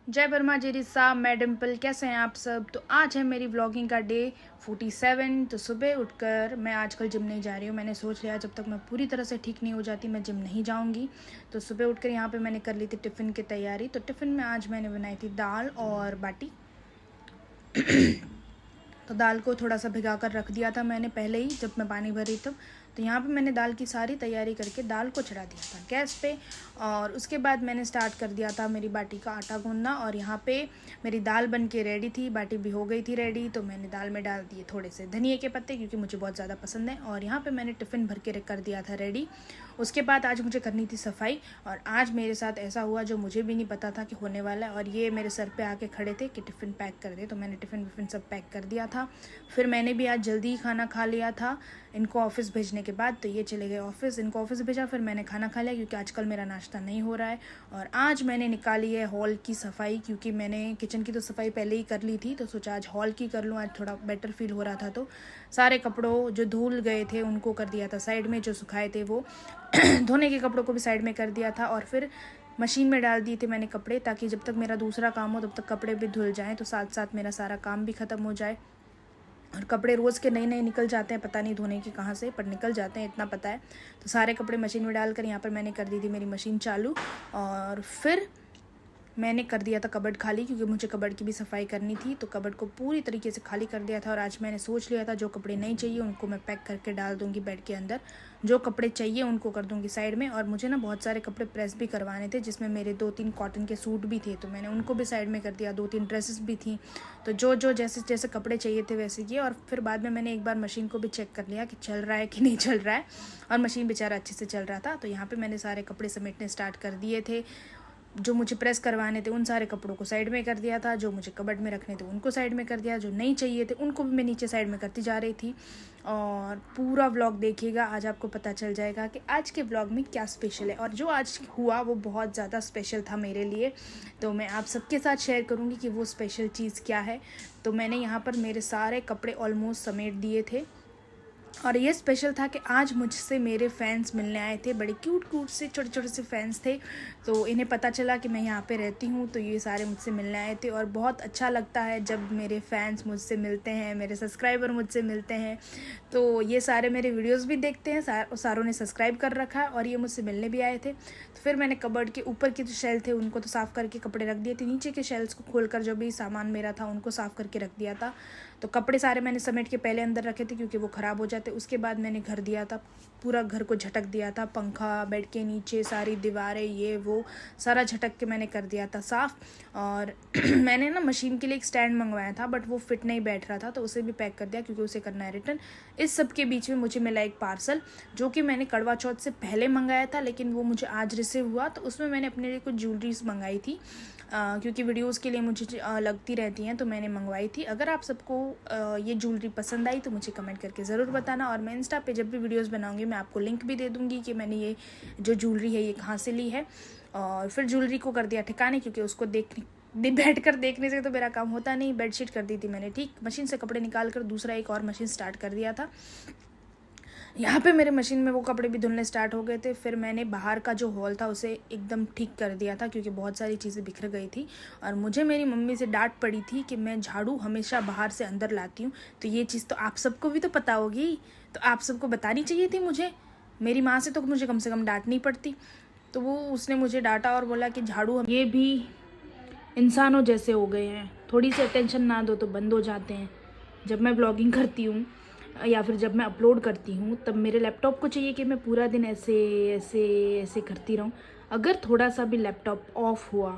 जय वर्मा जेरी साहब, मैं डिम्पल, कैसे हैं आप सब। तो आज है मेरी व्लॉगिंग का डे 47। तो सुबह उठकर मैं आजकल जिम नहीं जा रही हूँ। मैंने सोच लिया जब तक मैं पूरी तरह से ठीक नहीं हो जाती मैं जिम नहीं जाऊँगी। तो सुबह उठकर यहाँ पे मैंने कर ली थी टिफ़िन की तैयारी। तो टिफ़िन में आज मैंने बनाई थी दाल और बाटी। तो दाल को थोड़ा सा भिगा कर रख दिया था मैंने पहले ही, जब मैं पानी भर रही थी। तो यहाँ पे मैंने दाल की सारी तैयारी करके दाल को चढ़ा दिया था गैस पे। और उसके बाद मैंने स्टार्ट कर दिया था मेरी बाटी का आटा गूंदना। और यहाँ पे मेरी दाल बन के रेडी थी, बाटी भी हो गई थी रेडी। तो मैंने दाल में डाल दिए थोड़े से धनिए के पत्ते, क्योंकि मुझे बहुत ज़्यादा पसंद है। और यहाँ पर मैंने टिफ़िन भर के कर दिया था रेडी। उसके बाद आज मुझे करनी थी सफाई। और आज मेरे साथ ऐसा हुआ जो मुझे भी नहीं पता था कि होने वाला है। और ये मेरे सर पे आके खड़े थे कि टिफ़िन पैक कर दे। तो मैंने टिफ़िन सब पैक कर दिया था। फिर मैंने भी आज जल्दी ही खाना खा लिया था इनको ऑफ़िस भेजने के बाद। तो ये चले गए ऑफ़िस, इनको ऑफ़िस भेजा, फिर मैंने खाना खा लिया क्योंकि आजकल मेरा नाश्ता नहीं हो रहा है। और आज मैंने निकाली है हॉल की सफाई, क्योंकि मैंने किचन की तो सफाई पहले ही कर ली थी। तो सोचा आज हॉल की कर लूँ, आज थोड़ा बेटर फील हो रहा था। तो सारे कपड़ों जो धुल गए थे उनको कर दिया था साइड में, जो सुखाए थे वो धोने के कपड़ों को भी साइड में कर दिया था। और फिर मशीन में डाल दिए थे मैंने कपड़े, ताकि जब तक मेरा दूसरा काम हो तब तक कपड़े भी धुल जाएं, तो साथ साथ मेरा सारा काम भी ख़त्म हो जाए। और कपड़े रोज़ के नए नए निकल जाते हैं, पता नहीं धोने के कहाँ से, पर निकल जाते हैं, इतना पता है। तो सारे कपड़े मशीन में डालकर यहाँ पर मैंने कर दी थी मेरी मशीन चालू। और फिर मैंने कर दिया था कबर्ड खाली, क्योंकि मुझे कबर्ड की भी सफाई करनी थी। तो कबर्ड को पूरी तरीके से खाली कर दिया था। और आज मैंने सोच लिया था जो कपड़े नहीं चाहिए उनको मैं पैक करके डाल दूँगी बेड के अंदर, जो कपड़े चाहिए उनको कर दूँगी साइड में। और मुझे ना बहुत सारे कपड़े प्रेस भी करवाने थे, जिसमें मेरे 2-3 कॉटन के सूट भी थे, तो मैंने उनको भी साइड में कर दिया। 2-3 ड्रेसेस भी थी। तो जो जो जैसे जैसे कपड़े चाहिए थे वैसे किए। और फिर बाद में मैंने एक बार मशीन को भी चेक कर लिया कि चल रहा है कि नहीं चल रहा है। और मशीन बेचारा अच्छे से चल रहा था। तो यहाँ पर मैंने सारे कपड़े समेटने स्टार्ट कर दिए थे। जो मुझे प्रेस करवाने थे उन सारे कपड़ों को साइड में कर दिया था, जो मुझे कबर्ड में रखने थे उनको साइड में कर दिया, जो नहीं चाहिए थे उनको भी मैं नीचे साइड में करती जा रही थी। और पूरा व्लॉग देखिएगा, आज आपको पता चल जाएगा कि आज के व्लॉग में क्या स्पेशल है। और जो आज हुआ वो बहुत ज़्यादा स्पेशल था मेरे लिए। तो मैं आप सबके साथ शेयर करूँगी कि वो स्पेशल चीज़ क्या है। तो मैंने यहाँ पर मेरे सारे कपड़े ऑलमोस्ट समेट दिए थे। और ये स्पेशल था कि आज मुझसे मेरे फैंस मिलने आए थे, बड़े क्यूट क्यूट से छोटे छोटे से फैंस थे। तो इन्हें पता चला कि मैं यहाँ पे रहती हूँ, तो ये सारे मुझसे मिलने आए थे। और बहुत अच्छा लगता है जब मेरे फैंस मुझसे मिलते हैं, मेरे सब्सक्राइबर मुझसे मिलते हैं। तो ये सारे मेरे वीडियोज़ भी देखते हैं, सारों ने सब्सक्राइब कर रखा है और ये मुझसे मिलने भी आए थे। तो फिर मैंने कबर्ड के ऊपर के जो शेल थे उनको तो साफ़ करके कपड़े रख दिए थे, नीचे के शेल्स को खोलकर जो भी सामान मेरा था उनको साफ़ करके रख दिया था। तो कपड़े सारे मैंने समेट के पहले अंदर रखे थे, क्योंकि वो ख़राब हो जाते। उसके बाद मैंने घर दिया था, पूरा घर को झटक दिया था, पंखा, बेड के नीचे सारी दीवारें, ये वो सारा झटक के मैंने कर दिया था साफ़। और मैंने ना मशीन के लिए एक स्टैंड मंगवाया था, बट वो फिट नहीं बैठ रहा था, तो उसे भी पैक कर दिया, क्योंकि उसे करना है रिटर्न। इस सब के बीच में मुझे मिला एक पार्सल, जो कि मैंने करवा चौथ से पहले मंगाया था, लेकिन वो मुझे आज रिसीव हुआ। तो उसमें मैंने अपने लिए कुछ ज्वेलरीज मंगाई थी, क्योंकि वीडियोज़ के लिए मुझे लगती रहती हैं, तो मैंने मंगवाई थी। अगर आप सबको ये ज्वेलरी पसंद आई तो मुझे कमेंट करके ज़रूर बताना। और मैं इंस्टा पे जब भी वीडियोस बनाऊंगी मैं आपको लिंक भी दे दूंगी कि मैंने ये जो ज्वेलरी है ये कहाँ से ली है। और फिर ज्वेलरी को कर दिया ठिकाने, क्योंकि उसको बैठ कर देखने से तो मेरा काम होता नहीं। बेडशीट कर दी थी मैंने ठीक, मशीन से कपड़े निकाल कर दूसरा एक और मशीन स्टार्ट कर दिया था। यहाँ पे मेरे मशीन में वो कपड़े भी धुलने स्टार्ट हो गए थे। फिर मैंने बाहर का जो हॉल था उसे एकदम ठीक कर दिया था, क्योंकि बहुत सारी चीज़ें बिखर गई थी। और मुझे मेरी मम्मी से डांट पड़ी थी कि मैं झाड़ू हमेशा बाहर से अंदर लाती हूँ। तो ये चीज़ तो आप सबको भी तो पता होगी, तो आप सबको बतानी चाहिए थी मुझे। मेरी माँ से तो मुझे कम से कम डांट नहीं पड़ती। तो वो उसने मुझे डांटा और बोला कि झाड़ू ये भी इंसानों जैसे हो गए हैं, थोड़ी सी अटेंशन ना दो तो बंद हो जाते हैं। जब मैं ब्लॉगिंग करती हूँ या फिर जब मैं अपलोड करती हूँ, तब मेरे लैपटॉप को चाहिए कि मैं पूरा दिन ऐसे ऐसे ऐसे करती रहूँ। अगर थोड़ा सा भी लैपटॉप ऑफ हुआ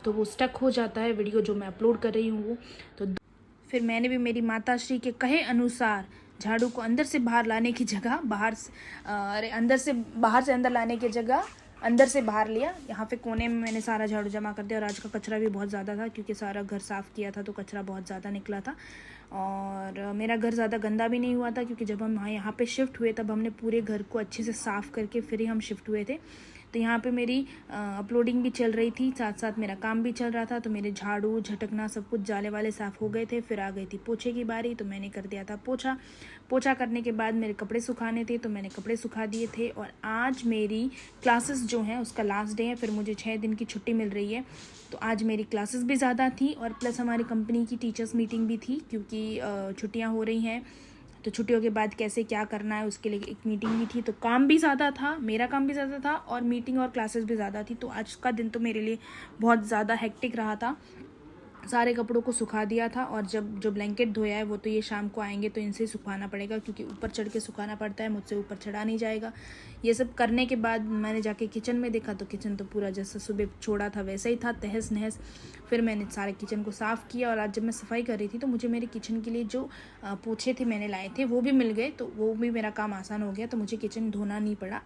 तो वो स्टक हो जाता है वीडियो जो मैं अपलोड कर रही हूँ वो। तो फिर मैंने भी मेरी माताश्री के कहे अनुसार झाड़ू को अंदर से बाहर लाने की जगह अंदर से अंदर लाने की जगह अंदर से बाहर लिया। यहाँ पे कोने में मैंने सारा झाड़ू जमा कर दिया। और आज का कचरा भी बहुत ज़्यादा था, क्योंकि सारा घर साफ़ किया था तो कचरा बहुत ज़्यादा निकला था। और मेरा घर ज़्यादा गंदा भी नहीं हुआ था, क्योंकि जब हम यहाँ पे शिफ्ट हुए तब हमने पूरे घर को अच्छे से साफ़ करके फिर ही हम शिफ्ट हुए थे। तो यहाँ पे मेरी अपलोडिंग भी चल रही थी, साथ साथ मेरा काम भी चल रहा था। तो मेरे झाड़ू झटकना सब कुछ जाले वाले साफ़ हो गए थे। फिर आ गई थी पोछे की बारी, तो मैंने कर दिया था पोछा करने के बाद मेरे कपड़े सुखाने थे, तो मैंने कपड़े सुखा दिए थे। और आज मेरी क्लासेस जो हैं उसका लास्ट डे है, फिर मुझे 6 दिन की छुट्टी मिल रही है। तो आज मेरी क्लासेस भी ज़्यादा थी और प्लस हमारी कंपनी की टीचर्स मीटिंग भी थी, क्योंकि छुट्टियां हो रही हैं। तो छुट्टियों के बाद कैसे क्या करना है उसके लिए एक मीटिंग भी थी। तो काम भी ज़्यादा था, मेरा काम भी ज़्यादा था और मीटिंग और क्लासेस भी ज़्यादा थी। तो आज का दिन तो मेरे लिए बहुत ज़्यादा हेक्टिक रहा था। सारे कपड़ों को सुखा दिया था और जब जो ब्लैंकेट धोया है वो तो ये शाम को आएंगे तो इनसे सुखाना पड़ेगा, क्योंकि ऊपर चढ़ के सुखाना पड़ता है, मुझसे ऊपर चढ़ा नहीं जाएगा। ये सब करने के बाद मैंने जाके किचन में देखा तो किचन तो पूरा जैसा सुबह छोड़ा था वैसा ही था, तहस नहस। फिर मैंने सारे किचन को साफ़ किया और आज जब मैं सफाई कर रही थी तो मुझे मेरे किचन के लिए जो पोछे थे मैंने लाए थे वो भी मिल गए, तो वो भी मेरा काम आसान हो गया, तो मुझे किचन धोना नहीं पड़ा।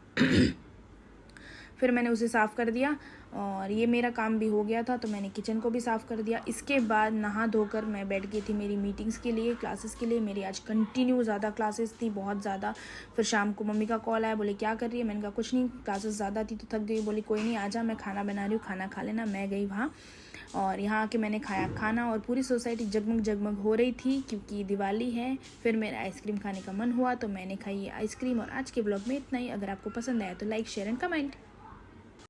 फिर मैंने उसे साफ़ कर दिया और ये मेरा काम भी हो गया था, तो मैंने किचन को भी साफ़ कर दिया। इसके बाद नहा धोकर मैं बैठ गई थी मेरी मीटिंग्स के लिए, क्लासेस के लिए। मेरी आज कंटिन्यू ज़्यादा क्लासेस थी, बहुत ज़्यादा। फिर शाम को मम्मी का कॉल आया, बोले क्या कर रही है? मैंने कहा कुछ नहीं, क्लासेस ज़्यादा थी तो थक गई। बोली कोई नहीं, आजा मैं खाना बना रही हूँ, खाना खा लेना। मैं गई वहाँ और यहाँ आके मैंने खाया खाना और पूरी सोसाइटी जगमग जगमग हो रही थी, क्योंकि दिवाली है। फिर मेरा आइसक्रीम खाने का मन हुआ तो मैंने खाई ये आइसक्रीम। और आज के ब्लॉग में इतना ही। अगर आपको पसंद आया तो लाइक शेयर एंड कमेंट।